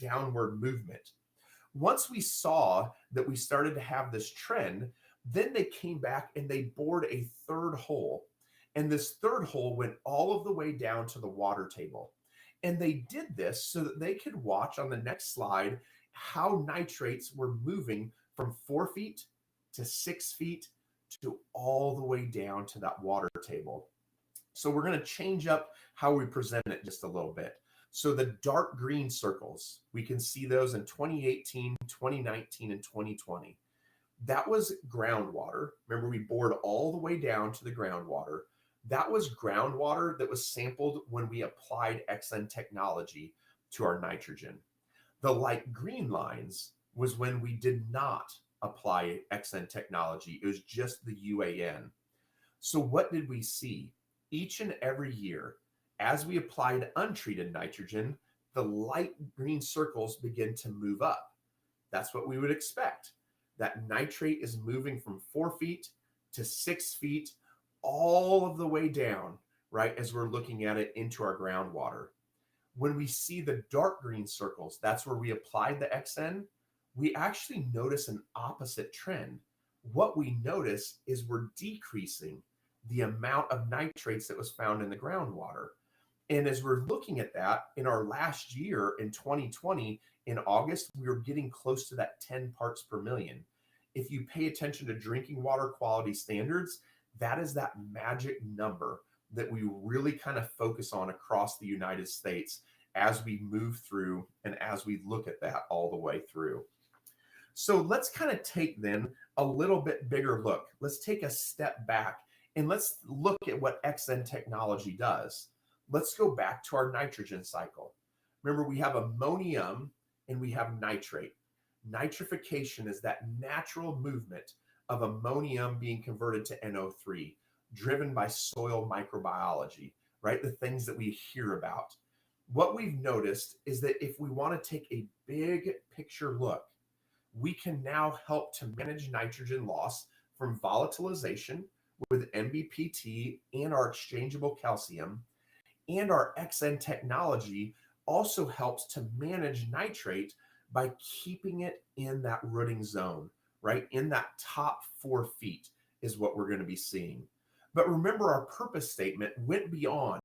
downward movement. Once we saw that we started to have this trend, then they came back and they bored a third hole. And this third hole went all of the way down to the water table. And they did this so that they could watch on the next slide how nitrates were moving from 4 feet to 6 feet to all the way down to that water table. So we're going to change up how we present it just a little bit. So the dark green circles, we can see those in 2018, 2019, and 2020. That was groundwater. Remember, we bored all the way down to the groundwater. That was groundwater that was sampled when we applied XN technology to our nitrogen. The light green lines was when we did not apply XN technology. It was just the UAN. So what did we see? Each and every year, as we applied untreated nitrogen, the light green circles begin to move up. That's what we would expect. That nitrate is moving from 4 feet to 6 feet, all of the way down, right, as we're looking at it into our groundwater. When we see the dark green circles, that's where we applied the XN, we actually notice an opposite trend. What we notice is we're decreasing the amount of nitrates that was found in the groundwater. And as we're looking at that in our last year in 2020, in August, we were getting close to that 10 parts per million. If you pay attention to drinking water quality standards, that is that magic number that we really kind of focus on across the United States as we move through and as we look at that all the way through. So let's kind of take then a little bit bigger look. Let's take a step back and let's look at what XN technology does. Let's go back to our nitrogen cycle. Remember, we have ammonium and we have nitrate. Nitrification is that natural movement of ammonium being converted to NO3, driven by soil microbiology, right? The things that we hear about. What we've noticed is that if we want to take a big picture look, we can now help to manage nitrogen loss from volatilization with MBPT and our exchangeable calcium. And our XN technology also helps to manage nitrate by keeping it in that rooting zone, right? In that top 4 feet is what we're going to be seeing. But remember, our purpose statement went beyond